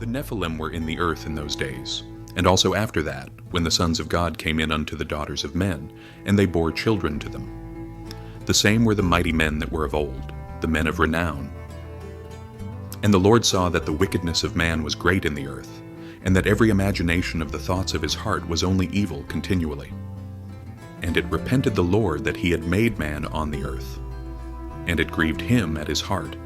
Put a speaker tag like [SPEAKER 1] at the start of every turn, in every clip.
[SPEAKER 1] The Nephilim were in the earth in those days, and also after that, when the sons of God came in unto the daughters of men, and they bore children to them. The same were the mighty men that were of old, the men of renown. And the Lord saw that the wickedness of man was great in the earth, and that every imagination of the thoughts of his heart was only evil continually. And it repented the Lord that he had made man on the earth, and it grieved him at his heart.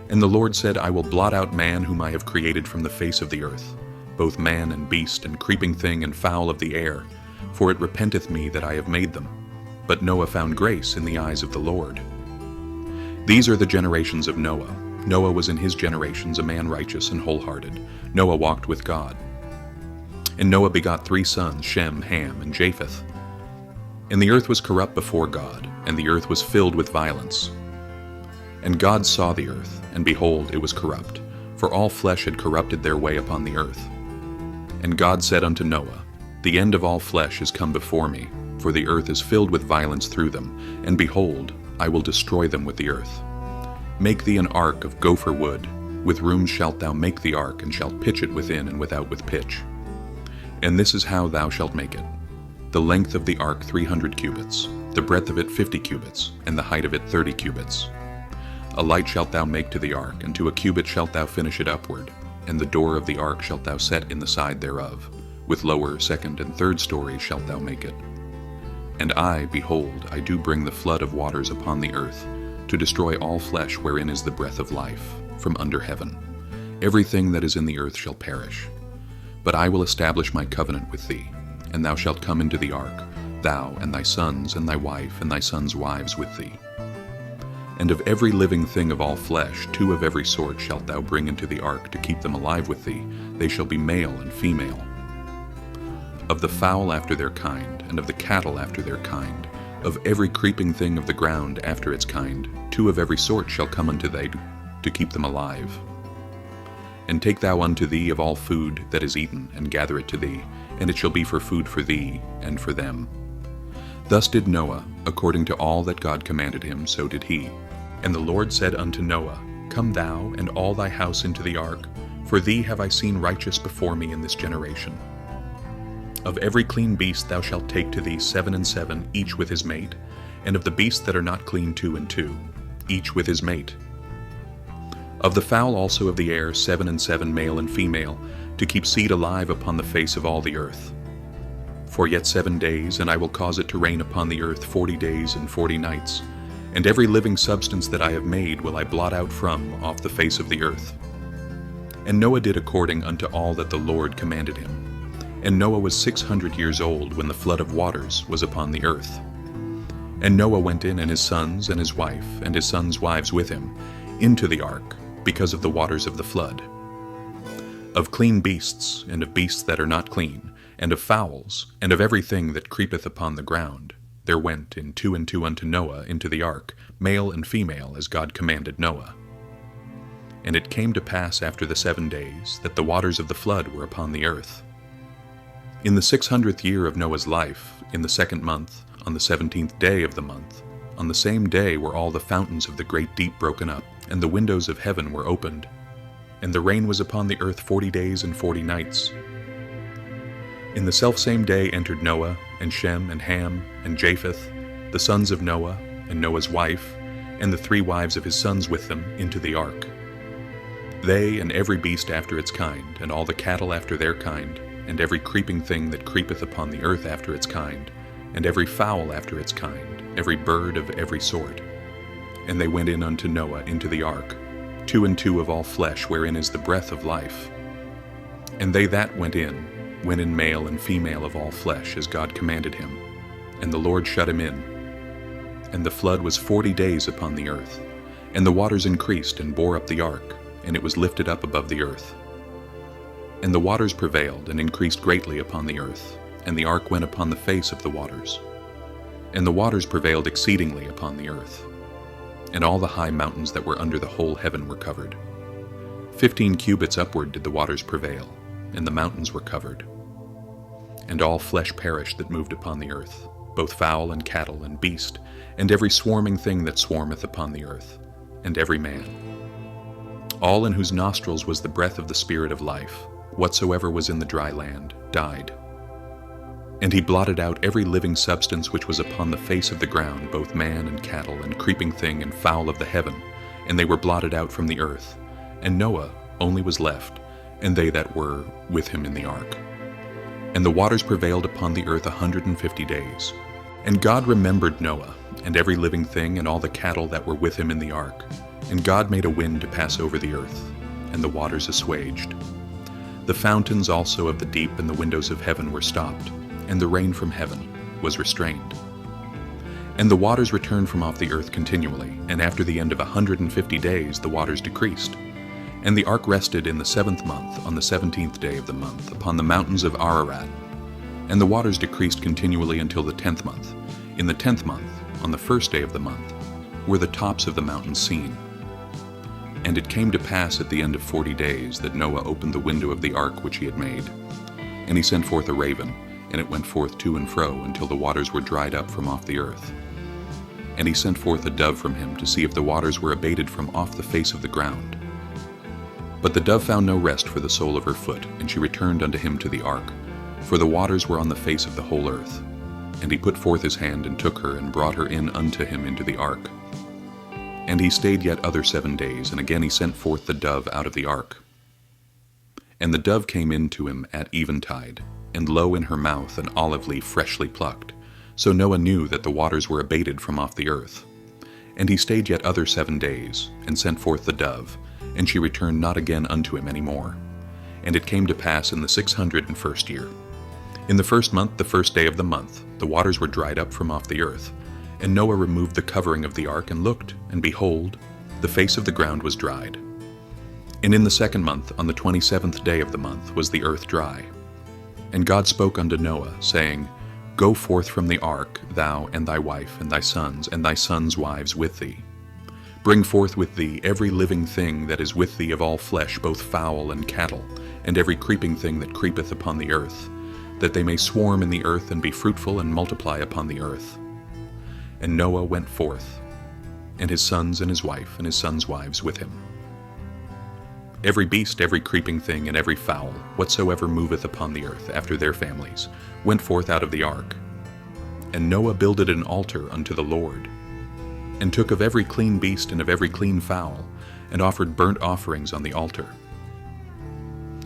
[SPEAKER 1] And the Lord said, I will blot out man whom I have created from the face of the earth, both man and beast, and creeping thing and fowl of the air, for it repenteth me that I have made them. But Noah found grace in the eyes of the Lord. These are the generations of Noah. Noah was in his generations a man righteous and wholehearted. Noah walked with God. And Noah begot 3 sons, Shem, Ham, and Japheth. And the earth was corrupt before God, and the earth was filled with violence. And God saw the earth, and behold, it was corrupt, for all flesh had corrupted their way upon the earth. And God said unto Noah, The end of all flesh is come before me, for the earth is filled with violence through them, and behold, I will destroy them with the earth. Make thee an ark of gopher wood, with rooms shalt thou make the ark, and shalt pitch it within and without with pitch. And this is how thou shalt make it. The length of the ark 300 cubits, the breadth of it 50 cubits, and the height of it 30 cubits. A light shalt thou make to the ark, and to a cubit shalt thou finish it upward, and the door of the ark shalt thou set in the side thereof. With lower, second, and third stories shalt thou make it. And I, behold, I do bring the flood of waters upon the earth, to destroy all flesh wherein is the breath of life, from under heaven. Everything that is in the earth shall perish. But I will establish my covenant with thee, and thou shalt come into the ark, thou and thy sons and thy wife and thy sons' wives with thee. And of every living thing of all flesh 2 of every sort shalt thou bring into the ark to keep them alive with thee. They shall be male and female. Of the fowl after their kind, and of the cattle after their kind, of every creeping thing of the ground after its kind, 2 of every sort shall come unto thee to keep them alive. And take thou unto thee of all food that is eaten, and gather it to thee, and it shall be for food for thee and for them. Thus did Noah, according to all that God commanded him, so did he. And the Lord said unto Noah, Come thou and all thy house into the ark, for thee have I seen righteous before me in this generation. Of every clean beast thou shalt take to thee 7 and 7, each with his mate, and of the beasts that are not clean 2 and 2, each with his mate. Of the fowl also of the air 7 and 7, male and female, to keep seed alive upon the face of all the earth. For yet 7 days, and I will cause it to rain upon the earth 40 days and 40 nights, and every living substance that I have made will I blot out from off the face of the earth. And Noah did according unto all that the Lord commanded him. And Noah was 600 years old when the flood of waters was upon the earth. And Noah went in, and his sons and his wife and his sons' wives with him, into the ark, because of the waters of the flood. Of clean beasts, and of beasts that are not clean, and of fowls, and of everything that creepeth upon the ground, there went in 2 and 2 unto Noah into the ark, male and female, as God commanded Noah. And it came to pass after the 7 days, that the waters of the flood were upon the earth. In the 600th year of Noah's life, in the 2nd month, on the 17th day of the month, on the same day were all the fountains of the great deep broken up, and the windows of heaven were opened. And the rain was upon the earth 40 days and 40 nights. In the selfsame day entered Noah, and Shem, and Ham, and Japheth, the sons of Noah, and Noah's wife, and the 3 wives of his sons with them, into the ark. They and every beast after its kind, and all the cattle after their kind, and every creeping thing that creepeth upon the earth after its kind, and every fowl after its kind, every bird of every sort. And they went in unto Noah into the ark, 2 and 2 of all flesh wherein is the breath of life. And they that went in male and female of all flesh, as God commanded him. And the Lord shut him in. And the flood was 40 days upon the earth. And the waters increased and bore up the ark, and it was lifted up above the earth. And the waters prevailed and increased greatly upon the earth, and the ark went upon the face of the waters. And the waters prevailed exceedingly upon the earth. And all the high mountains that were under the whole heaven were covered. 15 cubits upward did the waters prevail, and the mountains were covered. And all flesh perished that moved upon the earth, both fowl and cattle and beast, and every swarming thing that swarmeth upon the earth, and every man. All in whose nostrils was the breath of the Spirit of life, whatsoever was in the dry land, died. And he blotted out every living substance which was upon the face of the ground, both man and cattle, and creeping thing, and fowl of the heaven, and they were blotted out from the earth. And Noah only was left, and they that were with him in the ark. And the waters prevailed upon the earth 150 days. And God remembered Noah, and every living thing, and all the cattle that were with him in the ark. And God made a wind to pass over the earth, and the waters assuaged. The fountains also of the deep and the windows of heaven were stopped, and the rain from heaven was restrained. And the waters returned from off the earth continually, and after the end of 150 days the waters decreased. And the ark rested in the 7th month, on the 17th day of the month, upon the mountains of Ararat. And the waters decreased continually until the 10th month. In the 10th month, on the 1st day of the month, were the tops of the mountains seen. And it came to pass at the end of 40 days that Noah opened the window of the ark which he had made. And he sent forth a raven, and it went forth to and fro until the waters were dried up from off the earth. And he sent forth a dove from him to see if the waters were abated from off the face of the ground. But the dove found no rest for the sole of her foot, and she returned unto him to the ark, for the waters were on the face of the whole earth. And he put forth his hand, and took her, and brought her in unto him into the ark. And he stayed yet other 7 days, and again he sent forth the dove out of the ark. And the dove came in to him at eventide, and lo, in her mouth an olive leaf freshly plucked. So Noah knew that the waters were abated from off the earth. And he stayed yet other 7 days, and sent forth the dove, and she returned not again unto him any more. And it came to pass in the 601st year. In the 1st month, the 1st day of the month, the waters were dried up from off the earth. And Noah removed the covering of the ark, and looked, and behold, the face of the ground was dried. And in the 2nd month, on the 27th day of the month, was the earth dry. And God spoke unto Noah, saying, Go forth from the ark, thou and thy wife, and thy sons' wives with thee. Bring forth with thee every living thing that is with thee of all flesh, both fowl and cattle, and every creeping thing that creepeth upon the earth, that they may swarm in the earth, and be fruitful, and multiply upon the earth. And Noah went forth, and his sons and his wife, and his sons' wives with him. Every beast, every creeping thing, and every fowl, whatsoever moveth upon the earth, after their families, went forth out of the ark. And Noah builded an altar unto the Lord, and took of every clean beast and of every clean fowl, and offered burnt offerings on the altar.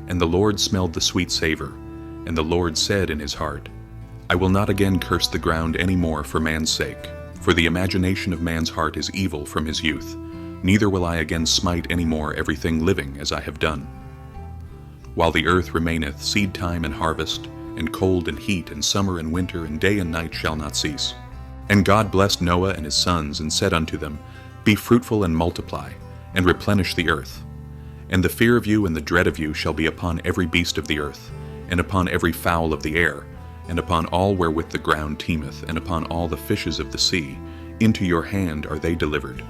[SPEAKER 1] And the Lord smelled the sweet savor, and the Lord said in his heart, I will not again curse the ground any more for man's sake, for the imagination of man's heart is evil from his youth. Neither will I again smite any more everything living as I have done. While the earth remaineth, seed time and harvest, and cold and heat, and summer and winter, and day and night shall not cease. And God blessed Noah and his sons, and said unto them, Be fruitful and multiply, and replenish the earth. And the fear of you and the dread of you shall be upon every beast of the earth, and upon every fowl of the air, and upon all wherewith the ground teemeth, and upon all the fishes of the sea. Into your hand are they delivered.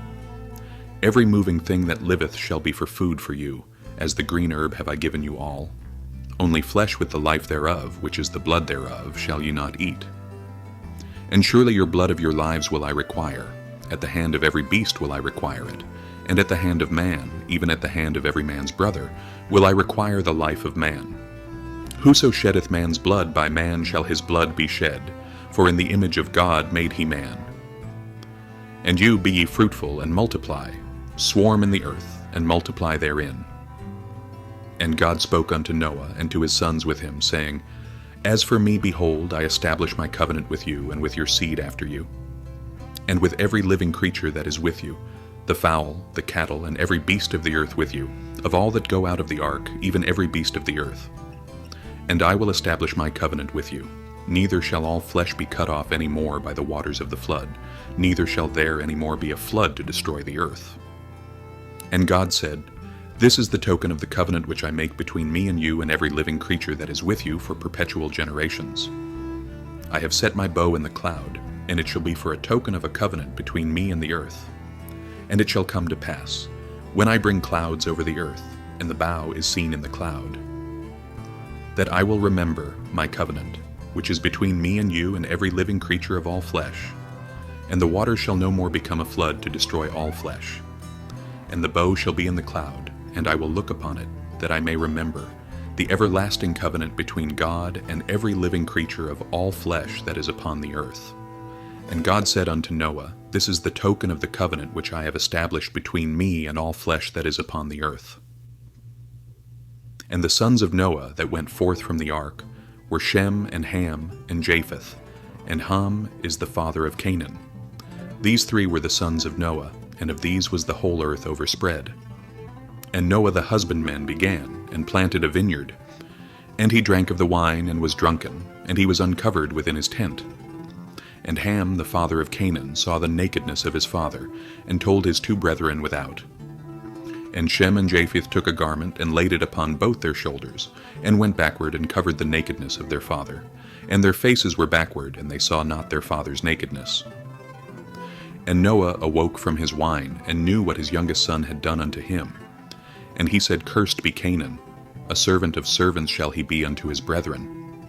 [SPEAKER 1] Every moving thing that liveth shall be for food for you, as the green herb have I given you all. Only flesh with the life thereof, which is the blood thereof, shall ye not eat. And surely your blood of your lives will I require. At the hand of every beast will I require it, and at the hand of man, even at the hand of every man's brother, will I require the life of man. Whoso sheddeth man's blood, by man shall his blood be shed, for in the image of God made he man. And you be ye fruitful, and multiply, swarm in the earth, and multiply therein. And God spoke unto Noah and to his sons with him, saying, As for me, behold, I establish my covenant with you, and with your seed after you, and with every living creature that is with you, the fowl, the cattle, and every beast of the earth with you, of all that go out of the ark, even every beast of the earth. And I will establish my covenant with you. Neither shall all flesh be cut off any more by the waters of the flood, neither shall there any more be a flood to destroy the earth. And God said, This is the token of the covenant which I make between me and you and every living creature that is with you for perpetual generations. I have set my bow in the cloud, and it shall be for a token of a covenant between me and the earth. And it shall come to pass, when I bring clouds over the earth, and the bow is seen in the cloud, that I will remember my covenant, which is between me and you and every living creature of all flesh. And the waters shall no more become a flood to destroy all flesh. And the bow shall be in the cloud, and I will look upon it, that I may remember the everlasting covenant between God and every living creature of all flesh that is upon the earth. And God said unto Noah, This is the token of the covenant which I have established between me and all flesh that is upon the earth. And the sons of Noah that went forth from the ark were Shem and Ham and Japheth, and Ham is the father of Canaan. These three were the sons of Noah, and of these was the whole earth overspread. And Noah the husbandman began, and planted a vineyard. And he drank of the wine, and was drunken, and he was uncovered within his tent. And Ham the father of Canaan saw the nakedness of his father, and told his two brethren without. And Shem and Japheth took a garment, and laid it upon both their shoulders, and went backward, and covered the nakedness of their father. And their faces were backward, and they saw not their father's nakedness. And Noah awoke from his wine, and knew what his youngest son had done unto him. And he said, Cursed be Canaan, a servant of servants shall he be unto his brethren.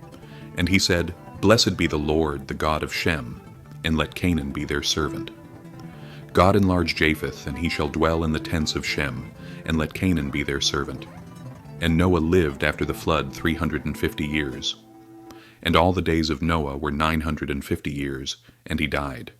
[SPEAKER 1] And he said, Blessed be the Lord, the God of Shem, and let Canaan be their servant. God enlarge Japheth, and he shall dwell in the tents of Shem, and let Canaan be their servant. And Noah lived after the flood 350 years. And all the days of Noah were 950 years, and he died.